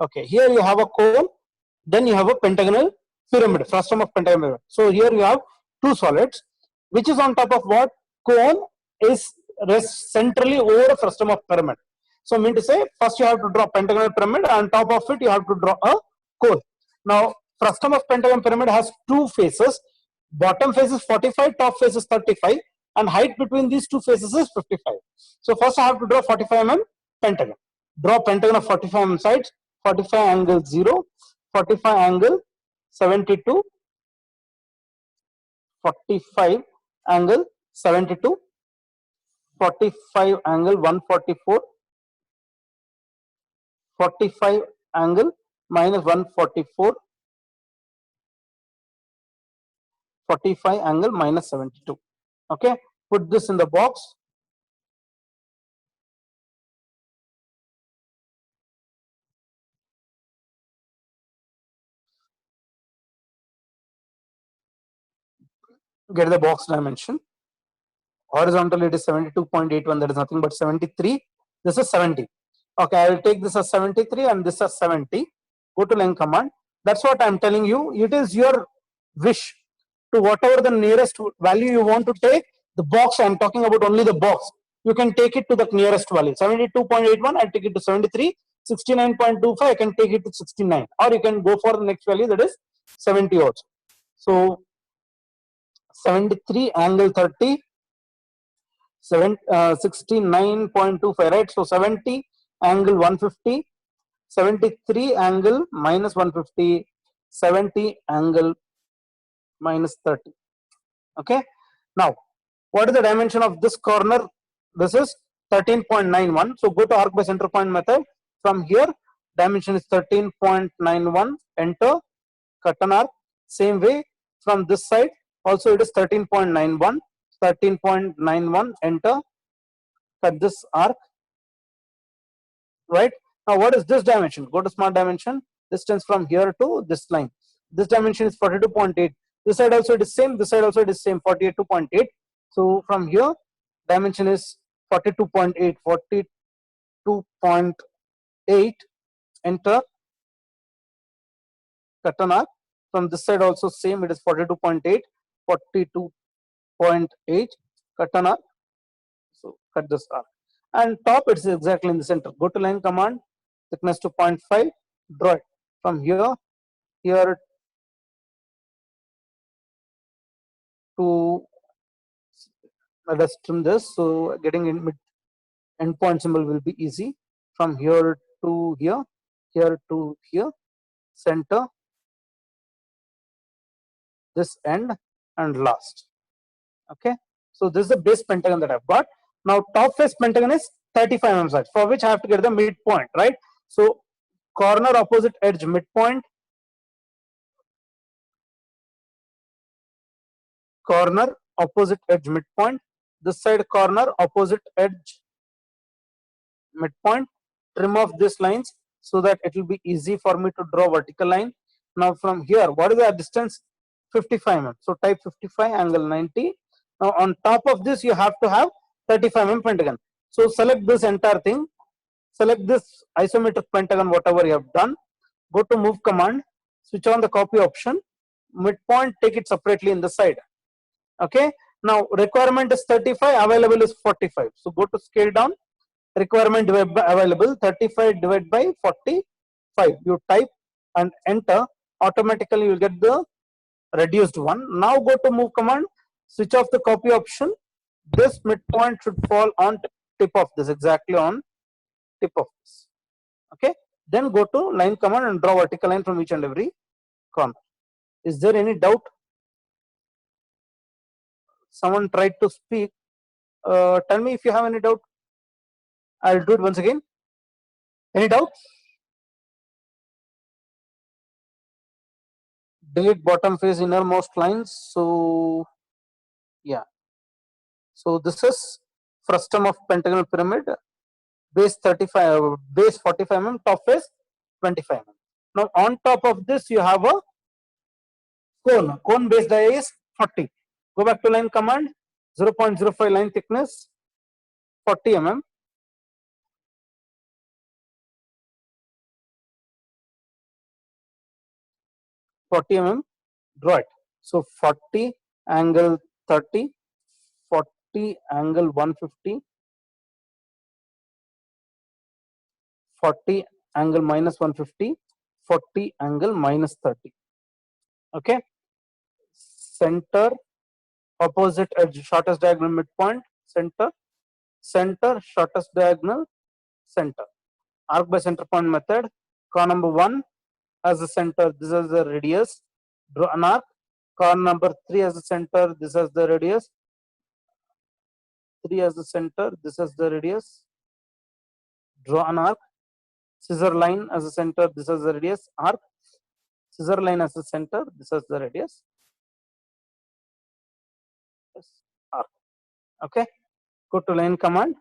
Okay, here you have a cone, then you have a pentagonal pyramid, frustum of pentagonal pyramid. So here you have two solids, which is on top of what? Cone is rests centrally over a frustum of pyramid. So mean to say, first you have to draw pentagonal pyramid, and on top of it you have to draw a cone. Now, frustum of pentagon pyramid has two faces. Bottom face is 45, top face is 35, and height between these two faces is 55. So first I have to draw 45 mm pentagon. Draw pentagon of 45 mm sides, 45 angle 0, 45 angle 72, 45 angle 72, 45 angle 144, 45 angle minus 144, 45 angle minus 72. Okay, put this in the box. Get the box dimension. Horizontal it is 72.81, that is nothing but 73. This is 70. Okay, I will take this as 73 and this as 70. Go to line command. That's what I'm telling you. It is your wish to whatever the nearest value you want to take. The box, I'm talking about only the box. You can take it to the nearest value. 72.81, I take it to 73. 69.25, I can take it to 69. Or you can go for the next value, that is 70 also. So 73 angle 30, 69.25, right? So 70 angle 150, 73 angle minus 150, 70 angle minus 30. Okay, now what is the dimension of this corner? This is 13.91. so go to arc by center point method. From here dimension is 13.91. enter, cut an arc. Same way from this side also it is 13.91. 13.91, enter, cut this arc. Right, now what is this dimension? Go to smart dimension. Distance from here to this line, this dimension is 42.8. this side also it is same, this side also it is same, 42.8. so from here dimension is 42.8, 42.8, enter, cut an arc. From this side also same, it is 42.8, 42.8, cut an arc. So cut this arc, and top it's exactly in the center. Go to line command, thickness to 0.5, draw it from here to, let us trim this, so getting in mid endpoint symbol will be easy. From here to here, here to here, center, this end, and last. Okay, so this is the base pentagon that I've got. Now top face pentagon is 35 mm size, for which I have to get the midpoint, right? So corner opposite edge midpoint, corner opposite edge midpoint, this side corner opposite edge midpoint. Trim off these lines so that it will be easy for me to draw vertical line. Now from here, what is the distance? 55 mm. So type 55 angle 90. Now on top of this you have to have 35 mm pentagon. So select this entire thing, select this isometric pentagon, whatever you have done. Go to move command, switch on the copy option, midpoint take it separately in the side. Okay, now requirement is 35, available is 45. So go to scale down, requirement divided by available, 35 divided by 45. You type and enter, automatically you will get the reduced one. Now go to move command, switch off the copy option. This midpoint should fall on tip of this, exactly on tip of this. Okay, then go to line command and draw vertical line from each and every corner. Is there any doubt? Someone tried to speak. Tell me if you have any doubt. I'll do it once again. Any doubt? Delete bottom face innermost lines. So yeah, so this is frustum of pentagonal pyramid, base 35, base 45 mm, top face 25 mm. Now on top of this you have a cone base dia is 40. Go back to line command, 0.05 line thickness, 40 mm. 40 mm, draw it. So 40 angle 30, 40 angle 150, 40 angle minus 150, 40 angle minus 30. Okay. Center, opposite edge, shortest diagonal midpoint, center, center, shortest diagonal, center. Arc by center point method. Car number 1 as the center, this is the radius, draw an arc. Car number 3 as the center, this is the radius, 3 as the center, this is the radius, draw an arc. Scissor line as the center, this is the radius, arc. Scissor line as the center, this is the radius, arc. Okay, go to line command,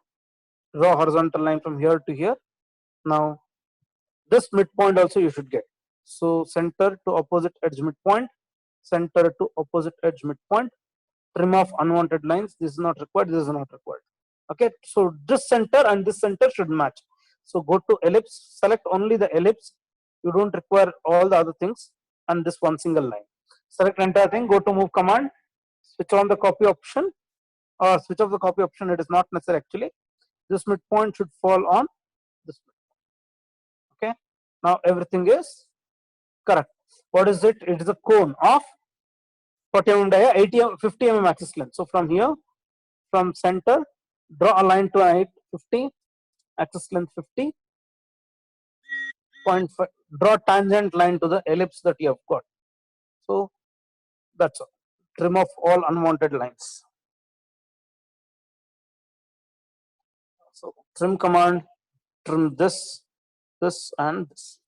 draw horizontal line from here to here. Now this midpoint also you should get. So center to opposite edge midpoint, center to opposite edge midpoint, trim off unwanted lines. This is not required, this is not required. Okay, so this center and this center should match. So go to ellipse, select only the ellipse. You don't require all the other things and this one single line. Select entire thing, go to move command, switch on the copy option or switch off the copy option. It is not necessary actually. This midpoint should fall on this midpoint. Okay, now everything is correct. What is it? It is a cone of 40 mm dia, 50 mm axis length. So from here, from center, draw a line to height 50, axis length 50, 0.5, draw tangent line to the ellipse that you have got. So that's all. Trim off all unwanted lines. So trim command, trim this, this and this.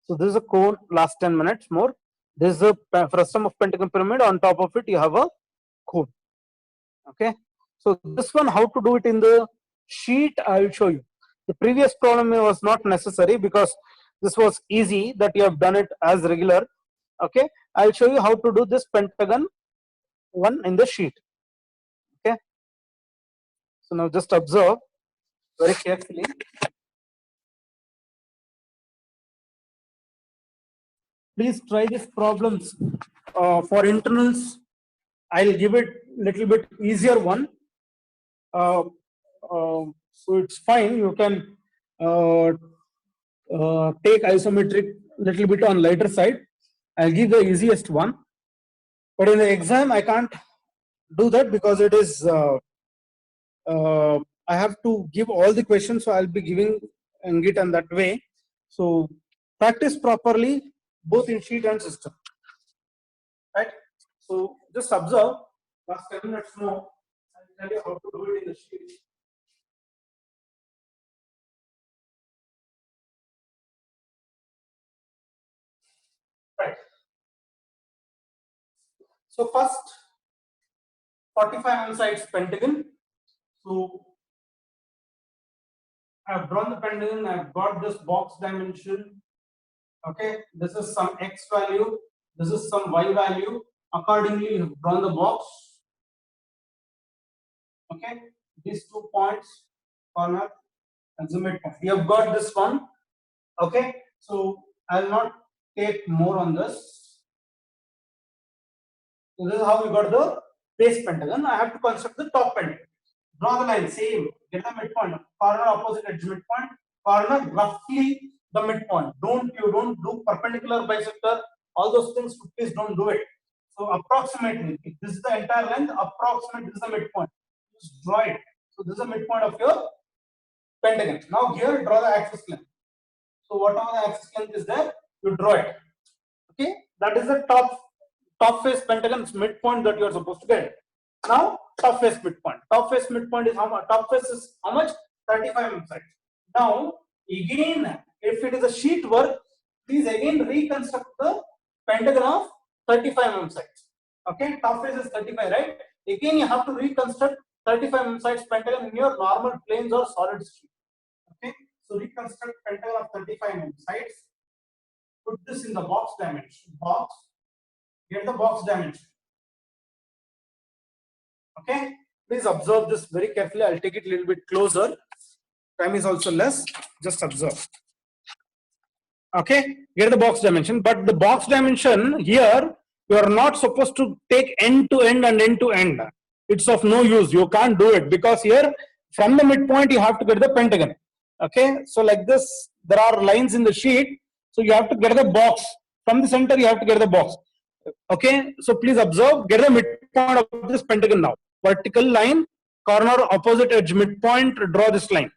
So this is a cone, last 10 minutes more. This is a frustum of pentagon pyramid. On top of it, you have a cone. Okay. So this one, how to do it in the sheet, I will show you. The previous problem was not necessary because this was easy that you have done it as regular. Okay. I'll show you how to do this pentagon one in the sheet. Okay. So now just observe very carefully. Please try these problems for internals. I'll give it little bit easier one. So it's fine. You can take isometric little bit on lighter side. I'll give the easiest one. But in the exam, I can't do that because it is. I have to give all the questions, so I'll be giving it in that way. So practice properly both in sheet and system. Right. So just observe. Last 10 minutes more. I'll tell you how to do it in the sheet. Right. So first, 45 mm sides pentagon. So I've drawn the pentagon. I've got this box dimension. Okay, this is some x value. This is some y value. Accordingly, you've drawn the box. Okay, these 2 points, corner and the midpoint. We have got this one. Okay, so I'll not take more on this. So this is how we got the base pentagon. I have to construct the top pentagon. Draw the line, same, get the midpoint, corner opposite edge midpoint, corner roughly the midpoint. You don't do perpendicular bisector, all those things, please don't do it. So approximately, if this is the entire length, approximately this is the midpoint. Just draw it. So this is the midpoint of your pentagon. Now here draw the axis length. So whatever the axis length is there, you draw it. Okay, that is the top face pentagon's midpoint that you are supposed to get. Now top face midpoint. Top face midpoint is how much? Top face is how much? 35 mm sides. Now again, if it is a sheet work, please again reconstruct the pentagon of 35 mm sides. Okay, top face is 35, right? Again, you have to reconstruct 35 mm sides pentagon in your normal planes or solid sheet. Okay, so reconstruct pentagon of 35 mm sides. Put this in the box dimension. Box. Get the box dimension. Okay, please observe this very carefully. I'll take it a little bit closer. Time is also less. Just observe. Okay, get the box dimension, but the box dimension here, you are not supposed to take end to end and end to end. It's of no use. You can't do it because here from the midpoint you have to get the pentagon. Okay, so like this, there are lines in the sheet, so you have to get the box from the center. You have to get the box. Okay, so please observe, get the midpoint of this pentagon now. Vertical line, corner, opposite edge, midpoint. Draw this line.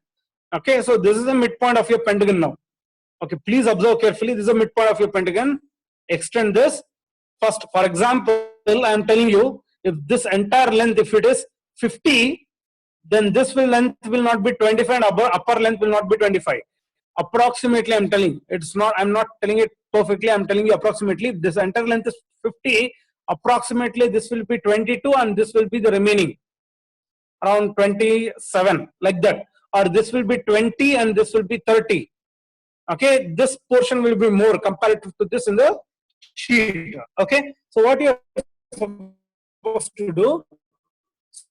Okay, so this is the midpoint of your pentagon now. Okay, please observe carefully. This is the midpoint of your pentagon. Extend this. First, for example, I am telling you, if this entire length, if it is 50, then this length will not be 25 and upper length will not be 25. Approximately, I'm telling. It's not. I'm not telling it perfectly. I'm telling you approximately. If this entire length is 50, approximately this will be 22, and this will be the remaining around 27, like that. Or this will be 20, and this will be 30. Okay, this portion will be more comparative to this in the sheet. Okay, so what you are supposed to do,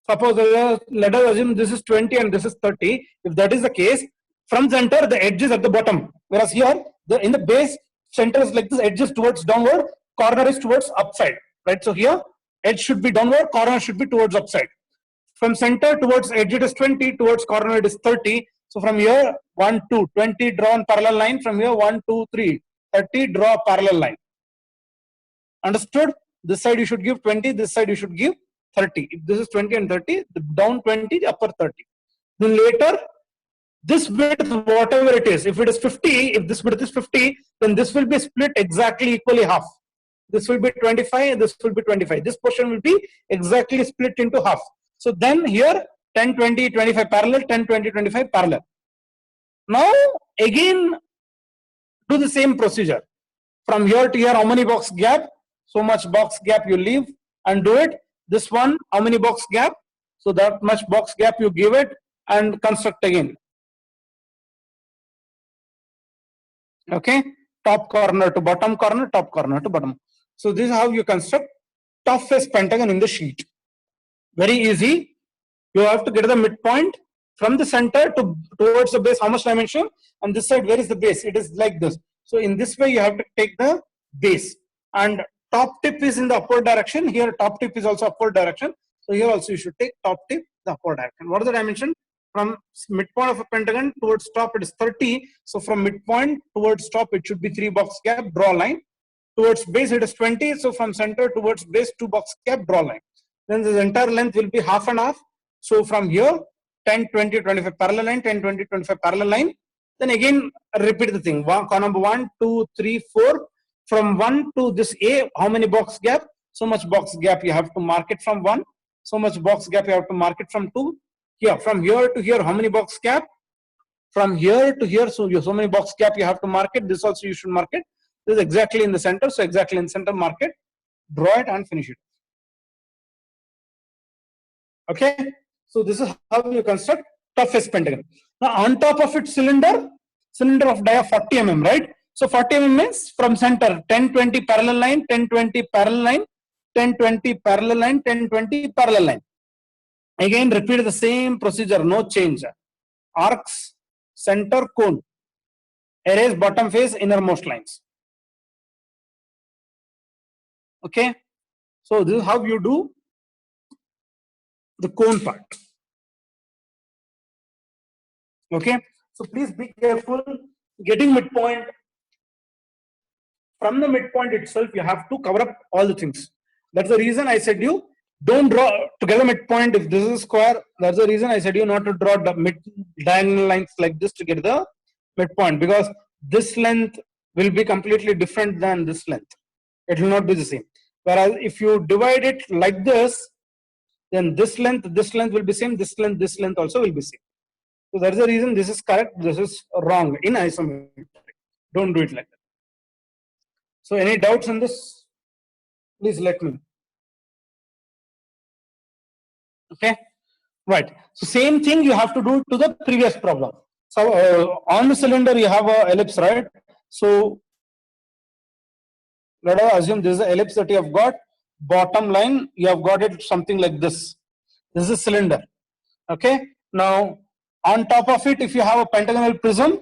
suppose let us assume this is 20 and this is 30. If that is the case, from center the edge is at the bottom, whereas here in the base center is like this, edge is towards downward, corner is towards upside, right? So here edge should be downward, corner should be towards upside. From center towards edge it is 20, towards corner it is 30. So from here 1, 2, 20, draw a parallel line. From here 1, 2, 3, 30, draw a parallel line. Understood? This side you should give 20, this side you should give 30. If this is 20 and 30, the down 20, the upper 30. Then later, this width, whatever it is, if it is 50, if this width is 50, then this will be split exactly equally half. This will be 25, this will be 25. This portion will be exactly split into half. So then here 10, 20, 25 parallel, 10, 20, 25 parallel. Now again do the same procedure. From here to here, how many box gap? So much box gap you leave and do it. This one, how many box gap? So that much box gap you give it and construct again. Okay, top corner to bottom corner, top corner to bottom. So this is how you construct top face pentagon in the sheet. Very easy. You have to get the midpoint from the center towards the base. How much dimension? And this side, where is the base? It is like this. So in this way, you have to take the base. And top tip is in the upward direction. Here, top tip is also upward direction. So here also you should take top tip the upward direction. What is the dimension? From midpoint of a pentagon towards top, it is 30. So from midpoint towards top, it should be 3 box gap. Draw a line. Towards base, it is 20. So from center towards base, 2 box gap. Draw a line. Then the entire length will be half and half. So from here, 10, 20, 25 parallel line, 10, 20, 25 parallel line. Then again, repeat the thing. Number 1, 2, 3, 4. From 1 to this A, how many box gap? So much box gap you have to mark it from 1. So much box gap you have to mark it from 2. Here, from here to here, how many box gap? From here to here, so many box gap you have to mark it. This also you should mark it. This is exactly in the center. So exactly in the center, mark it. Draw it and finish it. Okay. So this is how you construct top face pentagon. Now on top of it, cylinder of dia 40 mm, right? So 40 mm means from center 10, 20 parallel line, 10, 20 parallel line, 10, 20 parallel line, 10, 20 parallel line. Again repeat the same procedure, no change. Arcs, center, cone. Erase bottom face, innermost lines. Okay. So this is how you do the cone part. Okay, so please be careful getting midpoint. From the midpoint itself, you have to cover up all the things. That's the reason I said you don't draw together midpoint. If this is square, that's the reason I said you not to draw the mid diagonal lines like this to get the midpoint, because this length will be completely different than this length. It will not be the same. Whereas if you divide it like this, then this length will be same. This length also will be same. So that's the reason this is correct, this is wrong in isometric. Don't do it like that. So any doubts on this? Please let me. Okay, right. So same thing you have to do to the previous problem. So on the cylinder you have a ellipse, right? So let us assume this is an ellipse that you have got. Bottom line, you have got it something like this. This is cylinder. Okay. Now on top of it, if you have a pentagonal prism,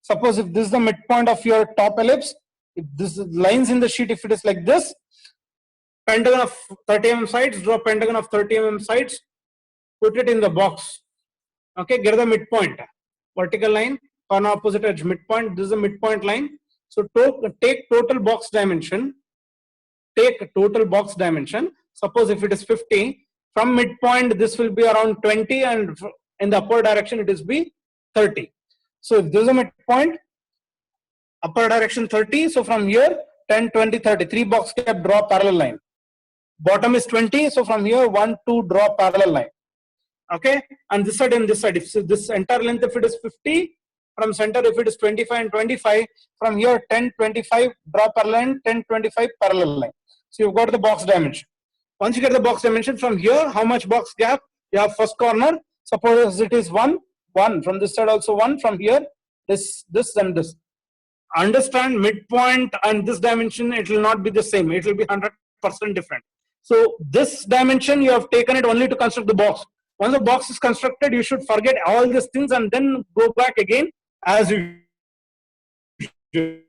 Suppose if this is the midpoint of your top ellipse, if this is lines in the sheet, if it is like this, pentagon of 30 mm sides, draw pentagon of 30 mm sides, put it in the box. Okay, get the midpoint, vertical line on opposite edge, midpoint. This is the midpoint line. So take total box dimension. Take total box dimension. Suppose if it is 50, from midpoint this will be around 20, and in the upper direction it is be 30. So if this is a midpoint, upper direction 30. So from here 10, 20, 30. 3 box gap, draw parallel line. Bottom is 20. So from here 1, 2, draw parallel line. Okay, and this side and this side. If this entire length, if it is 50, from center if it is 25 and 25, from here 10, 25, draw parallel line, 10, 25 parallel line. So you've got the box dimension. Once you get the box dimension, from here how much box gap? You have first corner. Suppose it is 1, 1. From this side also 1. From here this and this. Understand, midpoint and this dimension, it will not be the same. It will be 100% different. So this dimension you have taken it only to construct the box. Once the box is constructed, you should forget all these things and then go back again as you should.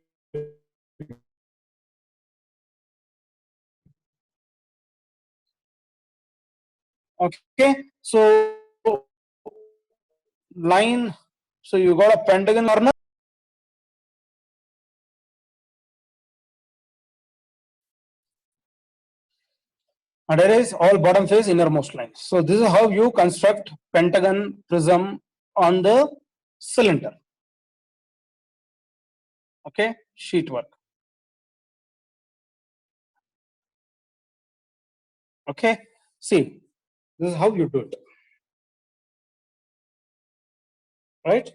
Okay, so line, so you got a pentagon corner. And there is all bottom face innermost lines. So this is how you construct pentagon prism on the cylinder. Okay, sheet work. Okay, see, this is how you do it, right?